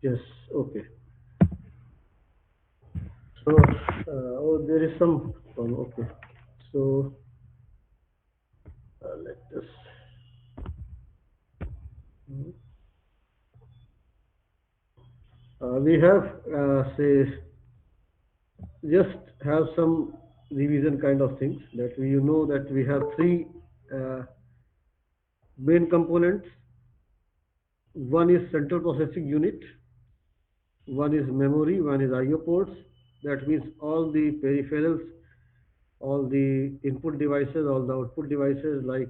Yes, okay. So, oh, there is some problem. Okay. So, let us, we have, say, just have some revision kind of things that we, you know, that we have three uh, main components. One is central processing unit, one is memory, one is IO ports. That means all the peripherals, all the input devices, all the output devices like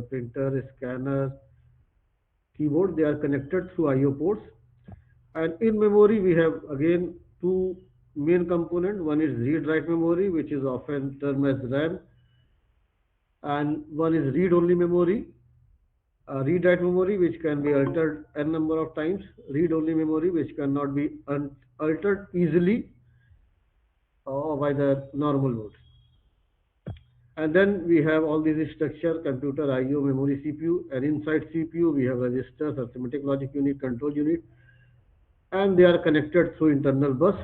printer, scanner, keyboard, they are connected through IO ports. And in memory, we have again two main component. One is read-write memory, which is often termed as RAM, and one is read-only memory. Read-write memory, which can be altered n number of times. Read-only memory, which cannot be altered easily by the normal mode. And then we have all these structure, computer, IO, memory, CPU, and inside CPU we have registers, arithmetic logic unit, control unit, and they are connected through internal bus.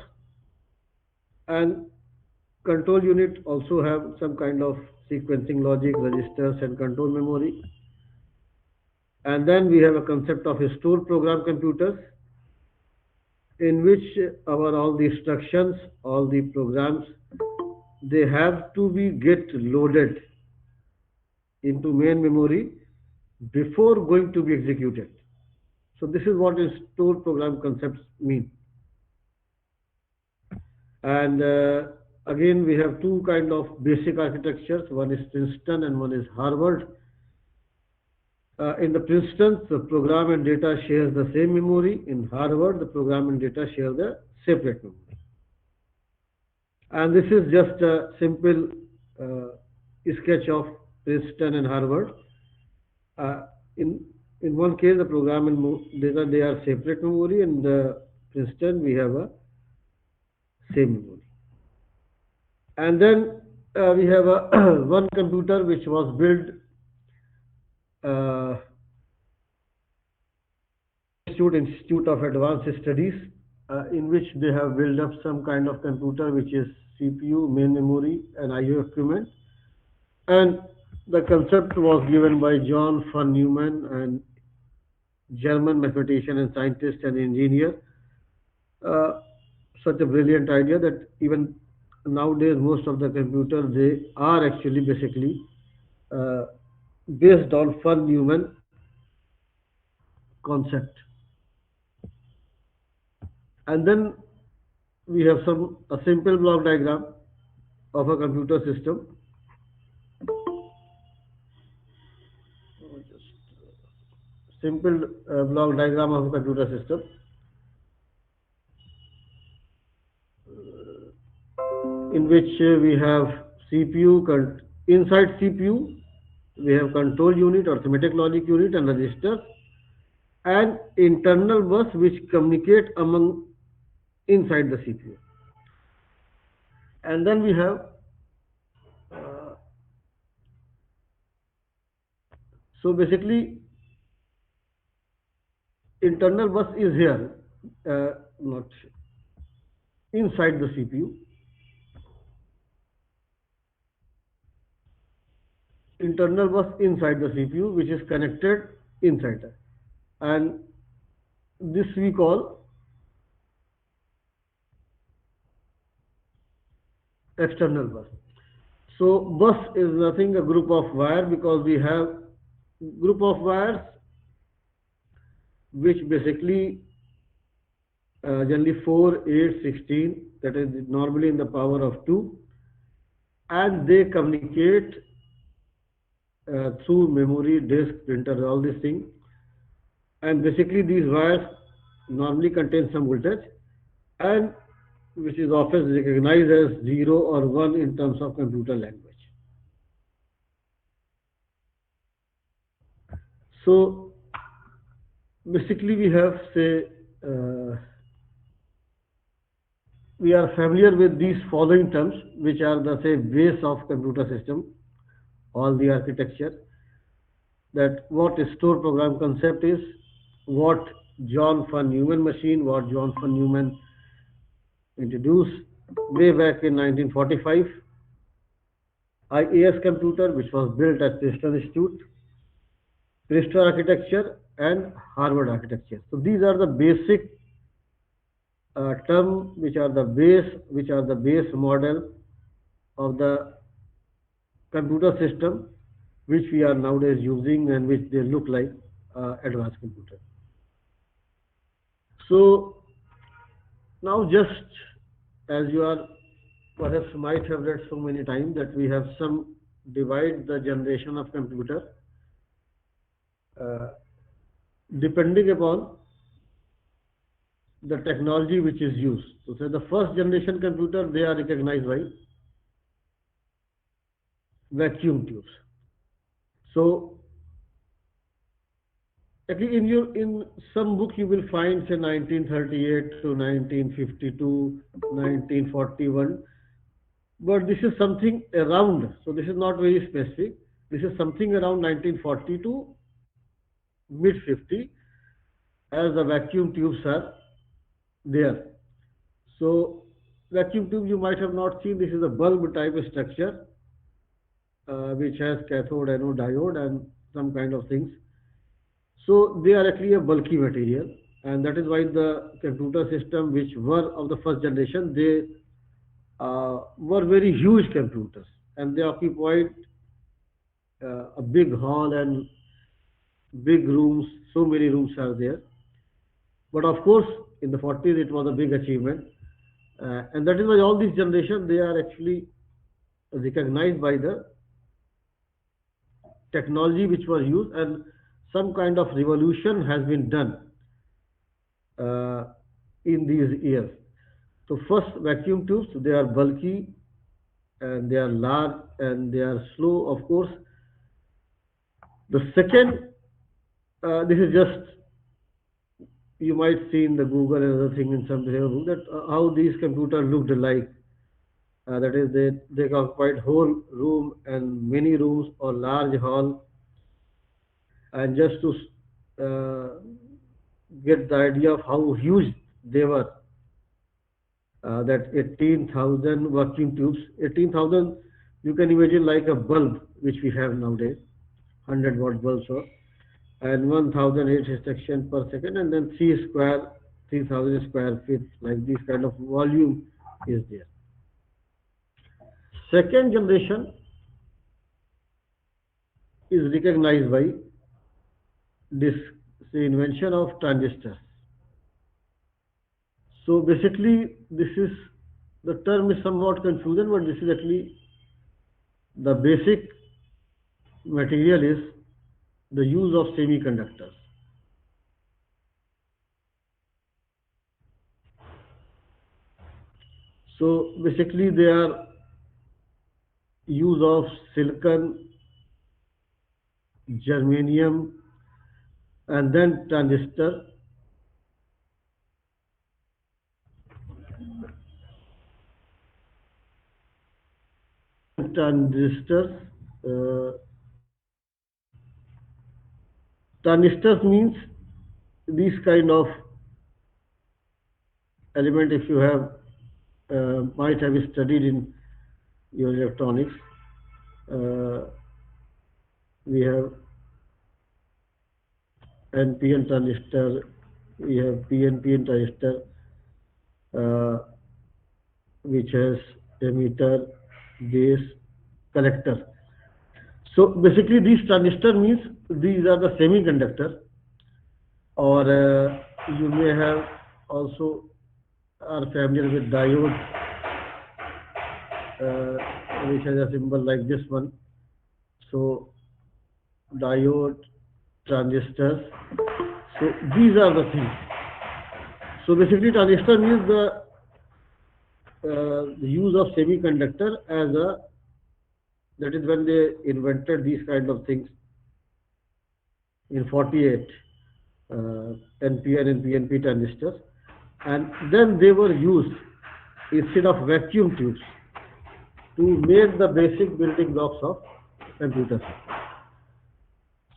And control unit also have some kind of sequencing logic, registers, and control memory. And then we have a concept of a store program computers in which our all the instructions, all the programs, they have to be get loaded into main memory before going to be executed. So this is what is store program concepts mean. And again, we have two kind of basic architectures. One is Princeton and one is Harvard. In the Princeton, the program and data shares the same memory. In Harvard, the program and data share the separate memory. And this is just a simple sketch of Princeton and Harvard. Uh, in in one case, the program and data they are separate memory. In the Princeton, we have a same memory. And then we have a one computer which was built uh, Institute of Advanced Studies, in which they have built up some kind of computer which is CPU, main memory, and IO equipment. And the concept was given by John von Neumann, and German mathematician and scientist and engineer. Uh, Such a brilliant idea that even nowadays most of the computers they are actually basically uh, based on von Neumann concept. And then we have some a simple block diagram of a computer system. Simple block diagram of a computer system in which we have CPU. Inside CPU, we have control unit, arithmetic logic unit, and registers, and internal bus which communicate among inside the CPU. And then we have so basically internal bus is here, not inside the CPU. Internal bus inside the CPU, which is connected inside it. And this we call external bus. So bus is nothing a group of wire because we have group of wires which basically generally 4, 8, 16, that is normally in the power of 2, and they communicate through memory, disk, printer, all these things. And basically these wires normally contain some voltage and which is often recognized as 0 or 1 in terms of computer language. So basically we have say uh, we are familiar with these following terms which are the say base of computer system, all the architecture, that what store program concept is, what John von Neumann machine, what John von Neumann introduced way back in 1945. IAS computer, which was built at Princeton Institute, Princeton architecture, and Harvard architecture. So these are the basic term which are the base model of the computer system which we are nowadays using and which they look like advanced computer. So now just as you are perhaps might have read so many times that we have some divide the generation of computer uh, depending upon the technology which is used. So say the first generation computer they are recognized by vacuum tubes. So actually, in some book you will find say 1938 to 1952, 1941, but this is something around. So this is not very specific. This is something around 1940 to mid 50, as the vacuum tubes are there. So vacuum tube you might have not seen. This is a bulb type structure which has cathode, anode, diode, and some kind of things. So they are actually a bulky material, and that is why the computer system which were of the first generation, they were very huge computers, and they occupied a big hall and big rooms. So many rooms are there. But of course, in the 40s, it was a big achievement, and that is why all these generations they are actually recognized by the technology which was used, and some kind of revolution has been done uh, in these years. So first vacuum tubes, they are bulky and they are large and they are slow, of course. The second, this is just you might see in the Google and other thing in some book that how these computers looked like. That is, they occupied whole room and many rooms or large hall, and just to uh, get the idea of how huge they were, that 18,000 vacuum tubes. 18,000, you can imagine like a bulb which we have nowadays, 100-watt bulbs, or, and 1,008 instructions per second, and then 3,000 square feet, like this kind of volume is there. Second generation is recognized by this the invention of transistors. So basically, this is the term is somewhat confusing, but this is actually the basic material is the use of semiconductors. So basically, they are use of silicon, germanium, and then transistors. Uh, Transistors means these kind of element. If you have might have studied in your electronics, uh, we have NPN transistor, we have PNPN transistor, uh, which has emitter, base, collector. So basically, these transistor means these are the semiconductor, or you may have also are familiar with diode, uh, which has a symbol like this one. So diode, transistors. So these are the things. So basically, transistor means the use of semiconductor as a, that is when they invented these kind of things in 48, NPN and PNP transistors, and then they were used instead of vacuum tubes to make the basic building blocks of computers.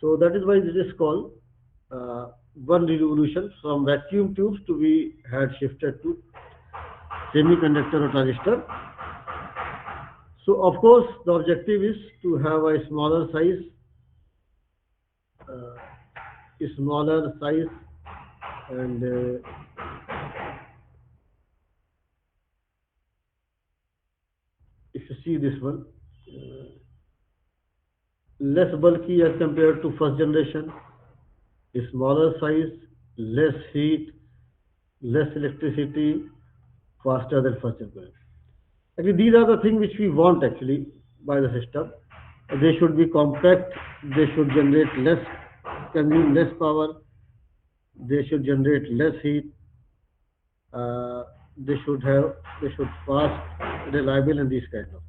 So that is why this is called uh, one revolution from vacuum tubes to be had shifted to semiconductor or transistor. So of course the objective is to have a smaller size, and if you see this one, less bulky as compared to first generation, smaller size, less heat, less electricity, faster than first generation. Actually, these are the things which we want actually by the system. They should be compact, they should generate less, consume less power, they should generate less heat, uh, they should fast, reliable, and these kind of.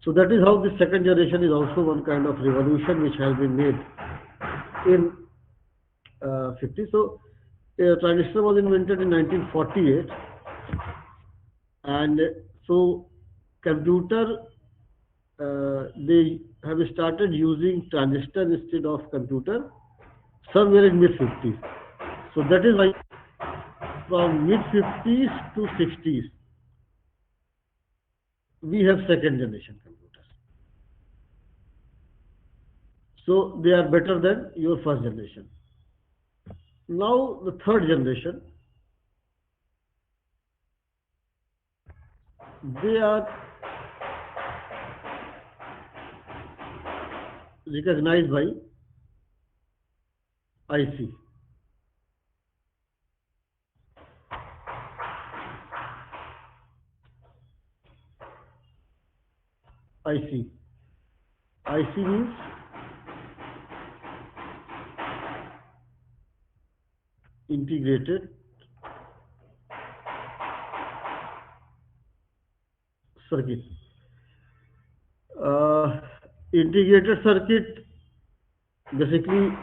So that is how the second generation is also one kind of revolution which has been made in 50. So transistor was invented in 1948, and so computer they have started using transistor instead of computer somewhere in mid 50s. So that is why from mid 50s to 60s we have second generation computers. So they are better than your first generation. Now the third generation, they are recognized by IC. IC. IC means integrated circuit. Uh, Integrated circuit, basically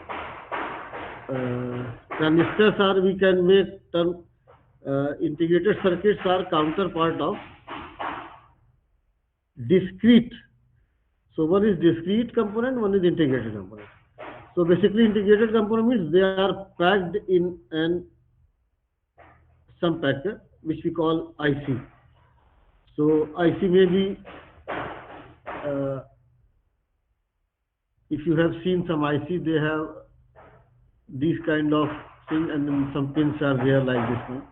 transistors are, we can make term, integrated circuits are counterpart of discrete. So one is discrete component, one is integrated component. So basically integrated component means they are packed in an some packet which we call IC. So IC may be, uh, if you have seen some IC, they have these kind of thing, and then some pins are there like this one,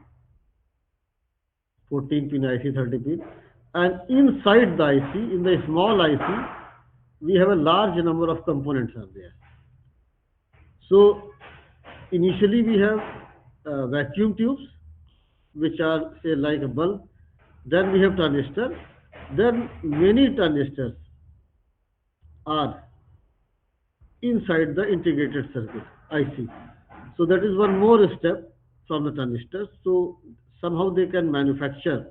14 pin IC, 30 pin. And inside the IC, in the small IC, we have a large number of components are there. So initially we have vacuum tubes, which are say like a bulb. Then we have transistor. Then many transistors are inside the integrated circuit IC. So that is one more step from the transistors. So somehow they can manufacture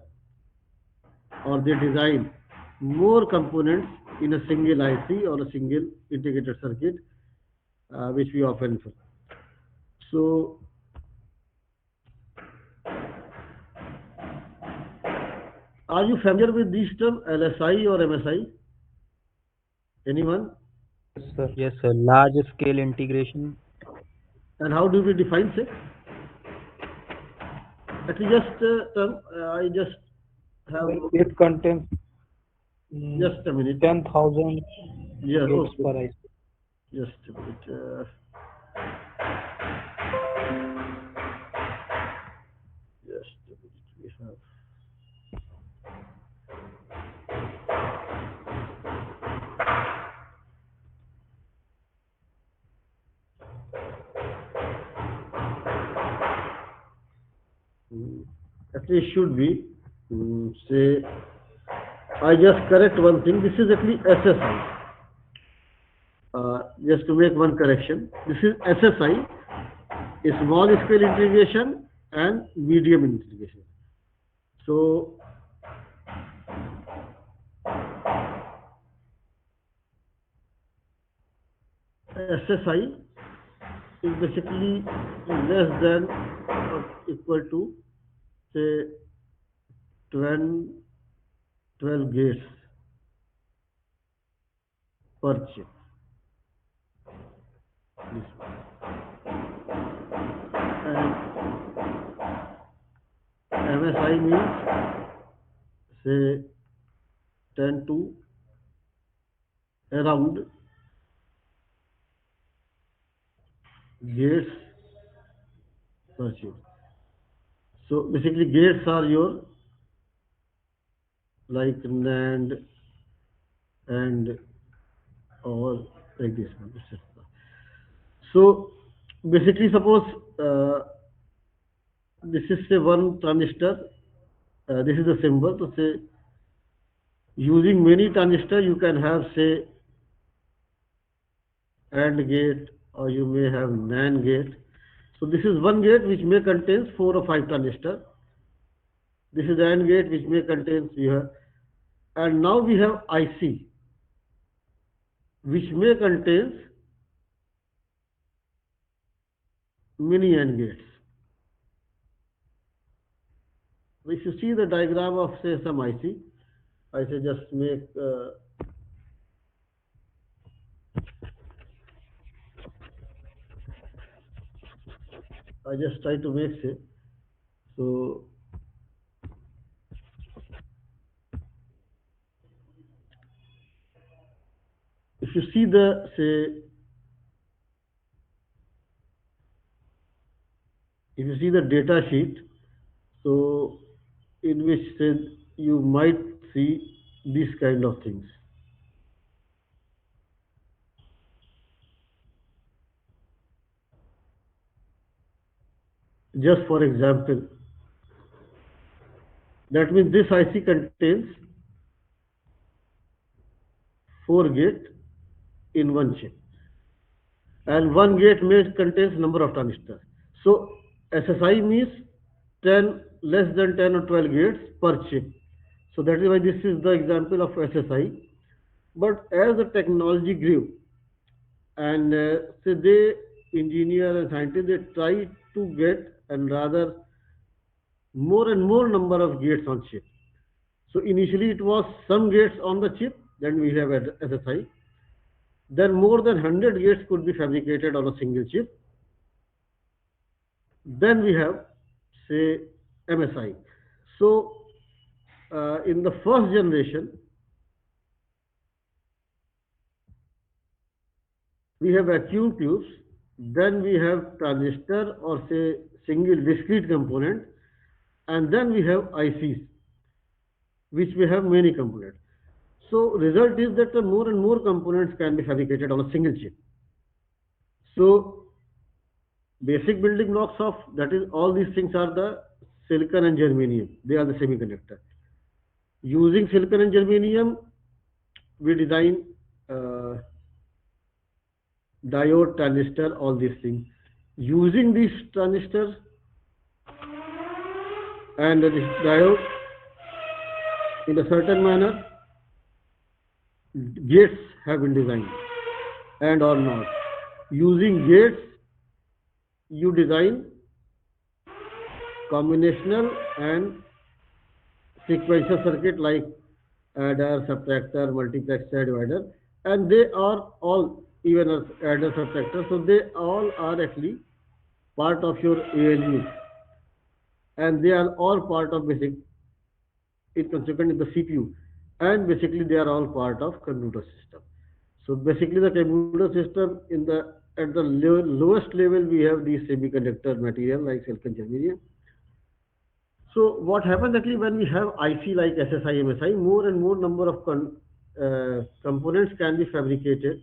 or they design more components in a single IC or a single integrated circuit, which we often see. So are you familiar with these terms, LSI or MSI? Anyone? Yes, sir. Large scale integration. And how do we define say? Actually, just I just have It contains just a minute. 10,000 Yes, groups okay. per IC. Just a minute. Just a minute. We have. Actually, it should be. Say, I just correct one thing. This is actually SSI. Just to make one correction, this is SSI, small scale integration and medium integration. So SSI is basically less than or equal to say 12, 12 gates per chip. This one. MSI means say 10 to around gates per chip. So basically gates are your like NAND and or like this one, etc. So basically suppose uh, this is say one transistor, this is the symbol. So say using many transistor you can have say AND gate or you may have NAND gate. So this is one gate which may contains 4 or 5 transistor. This is the AND gate which may contains we have, and now we have IC which may contains many AND gates. So if you see the diagram of say some IC, I say just make I just try to make say so if you see the say if you see the data sheet, so in which say you might see these kind of things. Just for example, that means this IC contains 4 gates in one chip, and one gate may contains number of transistors. So SSI means 10 less than 10 or 12 gates per chip. So that is why this is the example of SSI. But as the technology grew, and so they engineer and scientists they try to get and rather more and more number of gates on chip. So initially it was some gates on the chip, then we have SSI. Then more than 100 gates could be fabricated on a single chip. Then we have say MSI. So in the first generation, we have vacuum tubes, then we have transistor or say single discrete component, and then we have ICs, which we have many components. So result is that more and more components can be fabricated on a single chip. So basic building blocks of that is all these things are the silicon and germanium. They are the semiconductor. Using silicon and germanium, we design uh, diode, transistor, all these things. Using these transistors and this diode in a certain manner, gates have been designed and or not. Using gates, you design combinational and sequential circuit like adder, subtractor, multiplexer, divider, and they are all even as adder, subtractor, so they all are actually part of your ALU, and they are all part of basic in consequent in the CPU, and basically they are all part of computer system. So basically the computer system in the at the lowest level we have these semiconductor material like silicon germanium. So what happens actually when we have IC like SSI, MSI, more and more number of components can be fabricated.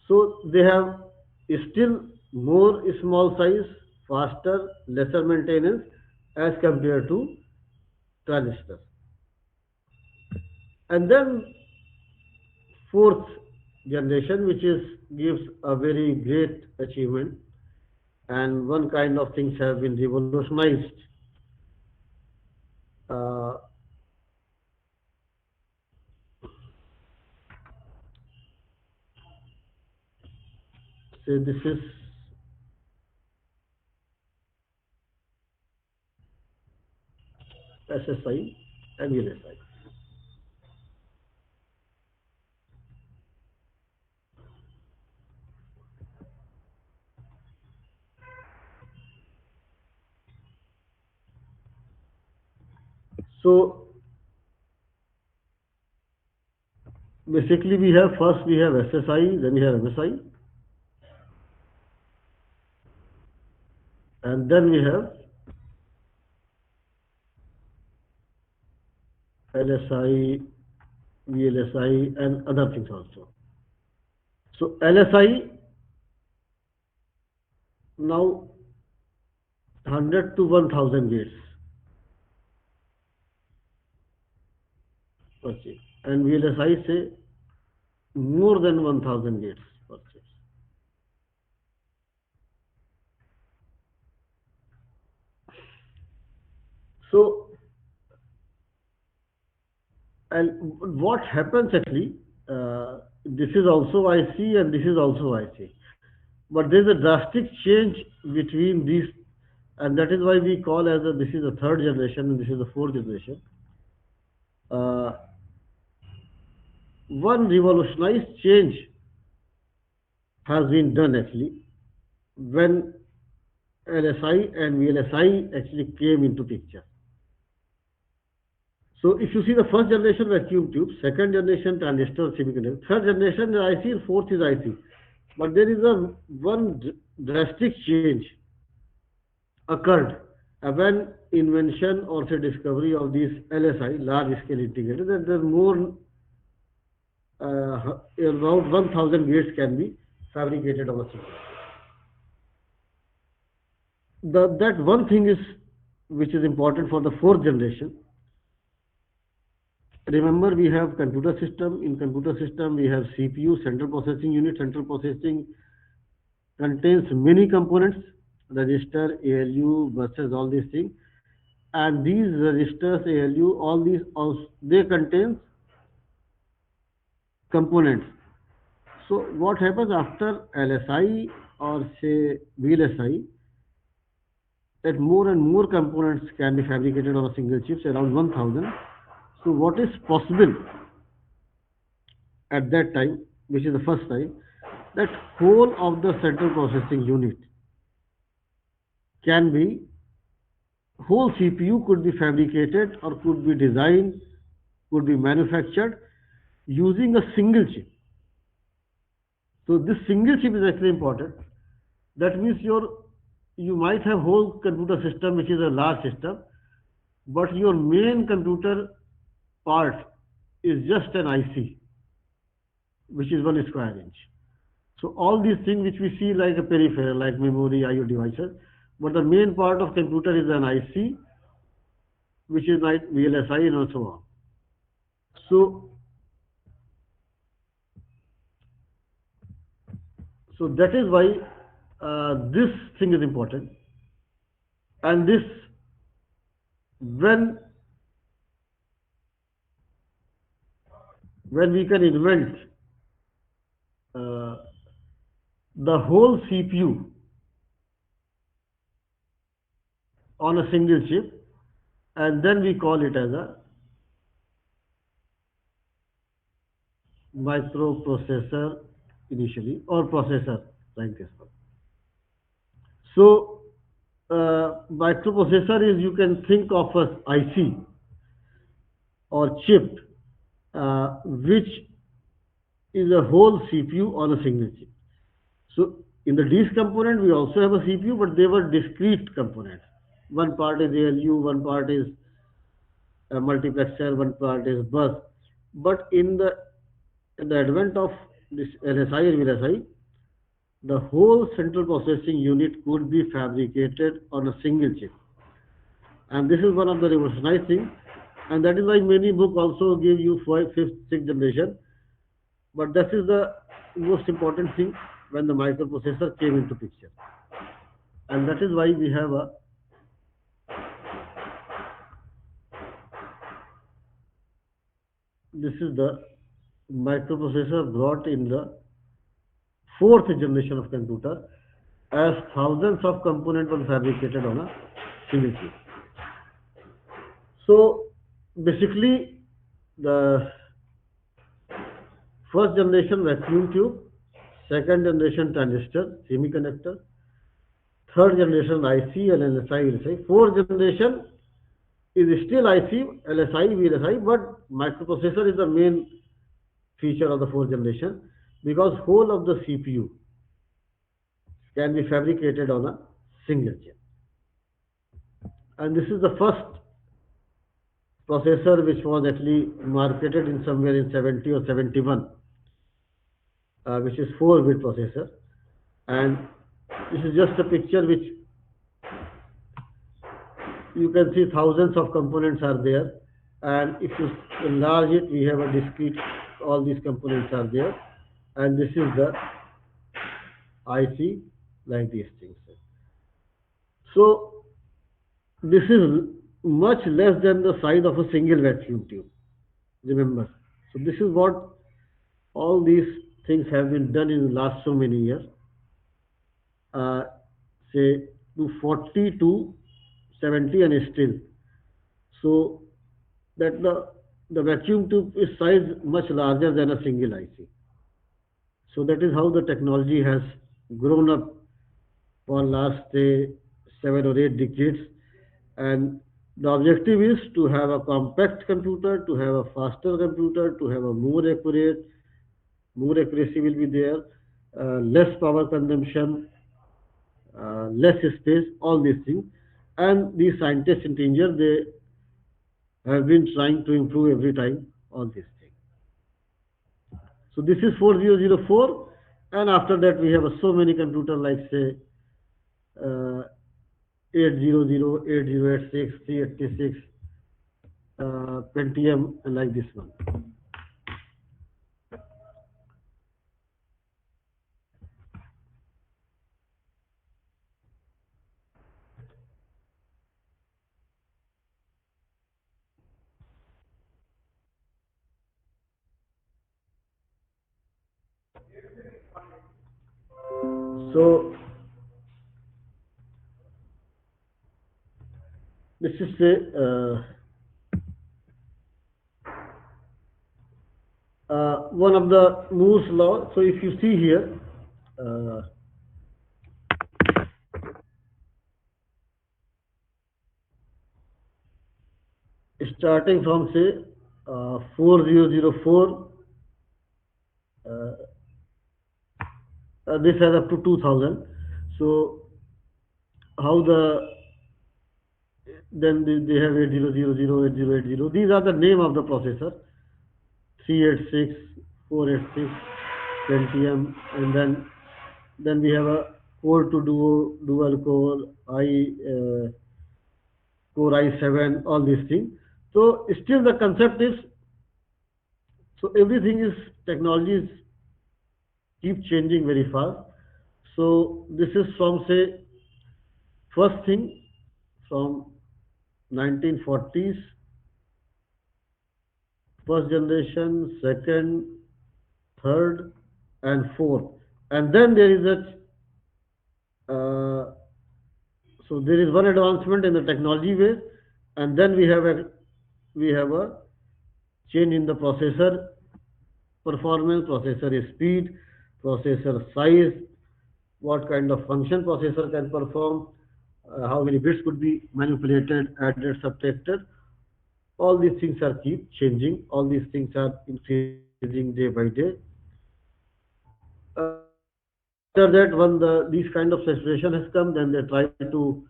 So they have still more small size, faster, lesser maintenance as compared to transistors. And then fourth generation, which is gives a very great achievement, and one kind of things have been revolutionized. Uh, Say this is SSI and VLSI. So basically we have first we have SSI, then we have MSI, and then we have LSI, VLSI, and other things also. So LSI now 100 to 1000 gates per chip, and VLSI say more than 1000 gates per chip. So, and what happens actually, this is also IC and this is also IC. But there is a drastic change between these, and that is why we call as a, this is the third generation and this is the fourth generation. Uh, One revolutionized change has been done actually when LSI and VLSI actually came into picture. So if you see the first generation vacuum tube, second generation transistor semiconductor, third generation is IC, and fourth is IC. But there is a one drastic change occurred when invention or say discovery of these LSI, large scale integrators, that there are more around 1000 gates can be fabricated on a chip. That one thing is which is important for the fourth generation. Remember, we have computer system. In computer system, we have CPU, central processing unit. Central processing contains many components, register, ALU, buses, all these things. And these registers, ALU, all these, also, they contain components. So what happens after LSI or say VLSI, that more and more components can be fabricated on a single chip, around 1000. So what is possible at that time, which is the first time, that whole of the central processing unit can be, whole CPU could be fabricated or could be designed, could be manufactured using a single chip. So this single chip is actually important. That means you might have whole computer system which is a large system, but your main computer part is just an IC, which is 1 square inch. So all these things which we see like a peripheral, like memory, IO devices, but the main part of computer is an IC, which is like VLSI and so on. So, so that is why this thing is important. And this, when when we can invent uh, the whole CPU on a single chip, and then we call it as a microprocessor initially, or processor like this one. So microprocessor is, you can think of as IC or chip, which is a whole CPU on a single chip. So in the DIS component, we also have a CPU, but they were discrete components. One part is ALU, one part is a multiplexer, one part is bus. But in the advent of this LSI and VLSI, the whole central processing unit could be fabricated on a single chip. And this is one of the revolutionized things. And that is why many books also give you fifth, sixth generation. But this is the most important thing when the microprocessor came into picture. And that is why we have a, this is the microprocessor brought in the fourth generation of computer, as thousands of components were fabricated on a single chip. So basically, the first generation vacuum tube, second generation transistor, semiconductor, third generation IC and LSI, will say, fourth generation is still IC, LSI, VLSI, but microprocessor is the main feature of the fourth generation because whole of the CPU can be fabricated on a single chip. And this is the first processor which was actually marketed in somewhere in 70 or 71, which is 4-bit processor. And this is just a picture which you can see thousands of components are there. And if you enlarge it, we have a discrete, all these components are there. And this is the IC like these things. So this is much less than the size of a single vacuum tube. Remember. So this is what all these things have been done in the last so many years. Uh, say to 40 to 70 and still. So that the vacuum tube is size much larger than a single IC. So that is how the technology has grown up for last say 7 or 8 decades. And the objective is to have a compact computer, to have a faster computer, to have a more accurate, more accuracy will be there, less power consumption, less space, all these things. And these scientists, engineers, they have been trying to improve every time all these things. So this is 4004, and after that we have so many computer like say uh, 800, 8086, 386, Pentium, and like this one. So this is one of the Moore's law. So if you see here, uh, starting from say 4004, uh, this has up to 2000. So how the then they have 8000, 8080. These are the name of the processor. 386, 486, Pentium, and then we have a core to dual core, core i7, all these things. So still the concept is, so everything is technologies keep changing very fast. So this is from say first thing from 1940s, first generation, second, third, and fourth, and then there is uh, so there is one advancement in the technology way, and then we have a change in the processor performance, processor speed, processor size, what kind of function processor can perform, how many bits could be manipulated, added, subtracted. All these things are keep changing. All these things are increasing day by day. After that, when these kind of saturation has come, then they try to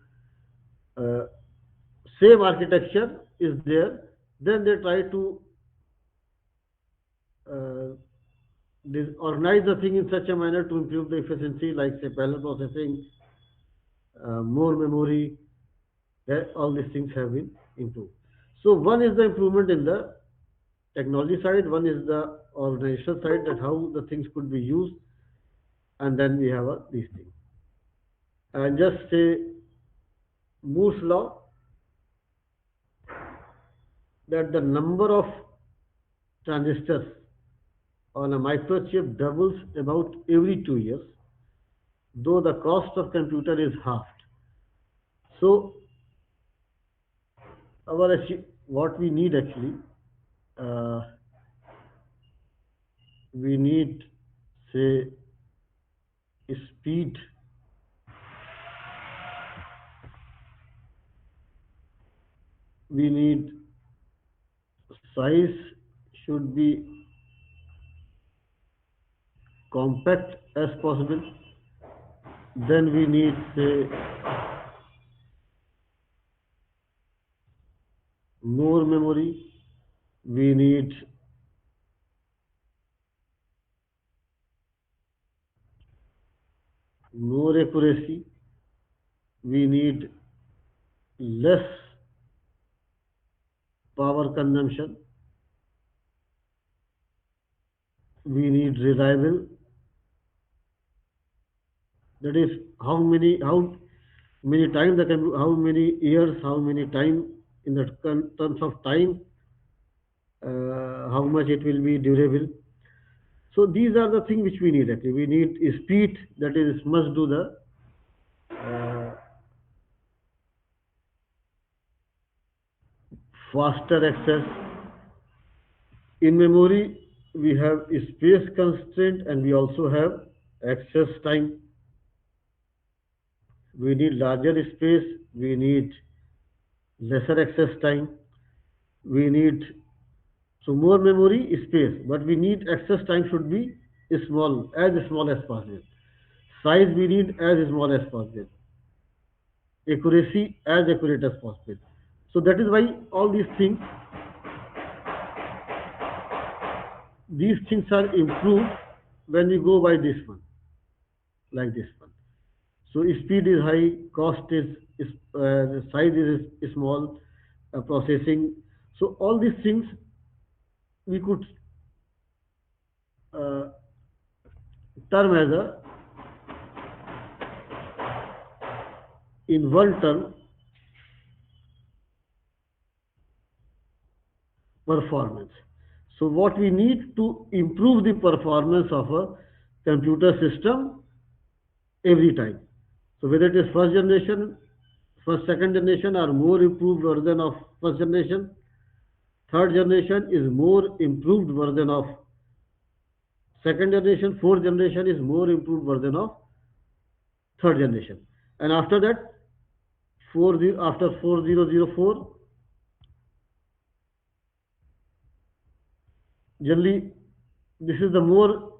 uh, same architecture is there. Then they try to uh, organize the thing in such a manner to improve the efficiency, like say parallel processing, more memory, that all these things have been improved. So one is the improvement in the technology side, one is the organizational side, that how the things could be used, and then we have these things. And just say Moore's law, that the number of transistors on a microchip doubles about every 2 years, though the cost of computer is halved. So what we need actually, uh, we need say speed, we need size should be compact as possible. Then we need, say, more memory. We need more accuracy. We need less power consumption. We need reliable. That is how many times how many years, how many time in the terms of time, how much it will be durable. So these are the things which we need actually. We need speed, that is must do the uh, faster access. In memory, we have space constraint and we also have access time. We need larger space, we need lesser access time, we need so more memory space, but we need access time should be small as possible. Size we need as small as possible. Accuracy as accurate as possible. So that is why all these things are improved when we go by this one, like this one. So speed is high, cost is size is small, processing. So all these things we could uh, term as a in one term performance. So what we need to improve the performance of a computer system every time. So whether it is first generation, second generation are more improved version of first generation, third generation is more improved version of second generation, fourth generation is more improved version of third generation. And after that, after 4004, generally this is the more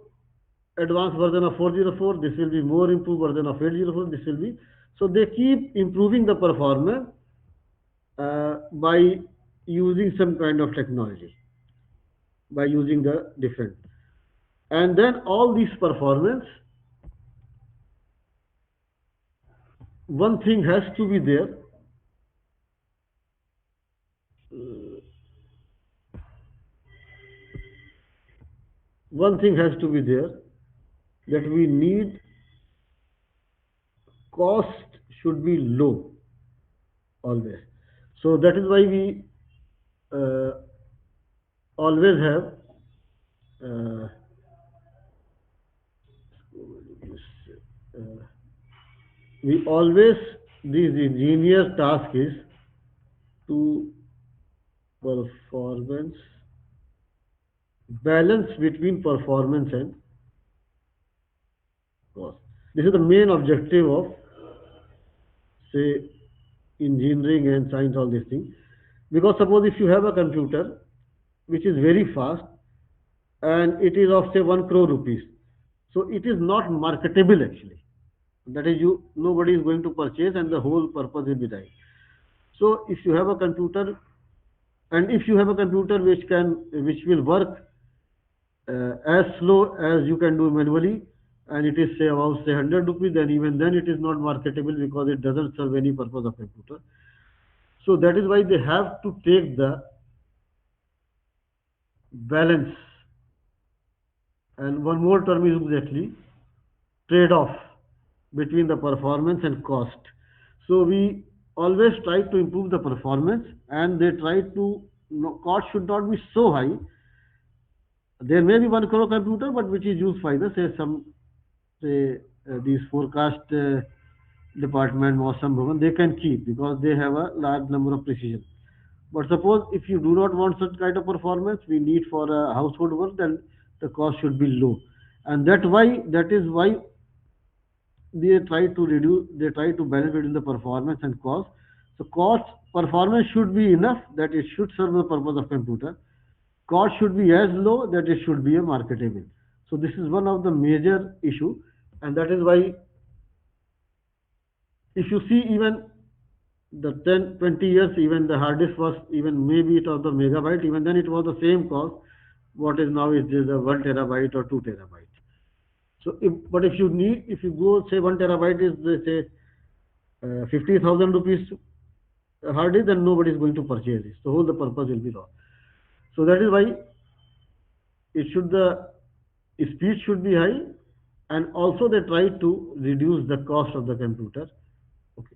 advanced version of 404, this will be more improved version of 804, this will be. So they keep improving the performance by using some kind of technology, by using the different. And then all these performance, one thing has to be there. One thing has to be there, that we need cost should be low always. So that is why we uh, always have uh, uh, we always these engineer task is to performance balance between performance and cost. This is the main objective of, say, engineering and science, all these things. Because suppose if you have a computer which is very fast and it is of say 1 crore rupees, so it is not marketable actually. That is, you nobody is going to purchase and the whole purpose will be right. So if you have a computer, and if you have a computer which will work as slow as you can do manually, and it is say about say 100 rupees, then even then it is not marketable because it doesn't serve any purpose of computer. So that is why they have to take the balance. And one more term is exactly trade-off between the performance and cost. So we always try to improve the performance, and they try to, no, cost should not be so high. There may be 1 crore computer, but which is used by the say some say these forecast department, Mosam Bhavan, they can keep because they have a large number of precision. But suppose if you do not want such kind of performance, we need for a household work, then the cost should be low. And that is why they try to balance between the performance and cost. So cost performance should be enough that it should serve the purpose of computer. Cost should be as low that it should be a marketable. So this is one of the major issue, and that is why if you see even the 10, 20 years, even the hard disk was even maybe it was the megabyte, even then it was the same cost. What is now is just a 1 terabyte or 2 terabyte. So but if you need, if you go say 1 terabyte is say 50,000 rupees hard disk, then nobody is going to purchase it. So whole the purpose will be lost. So that is why it should the speed should be high, and also they try to reduce the cost of the computer. Okay.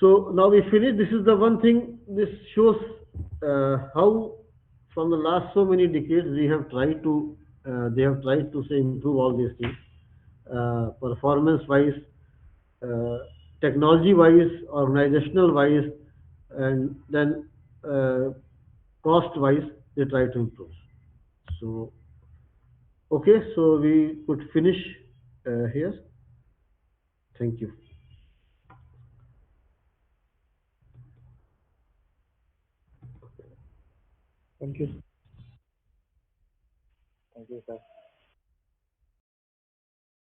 So now we finish. This is the one thing. This shows how from the last so many decades we have tried to they have tried to say improve all these things, performance wise, uh, technology wise, organizational wise, and then uh, cost wise they try to improve. So okay, so we could finish here. Thank you. Thank you. Thank you, sir.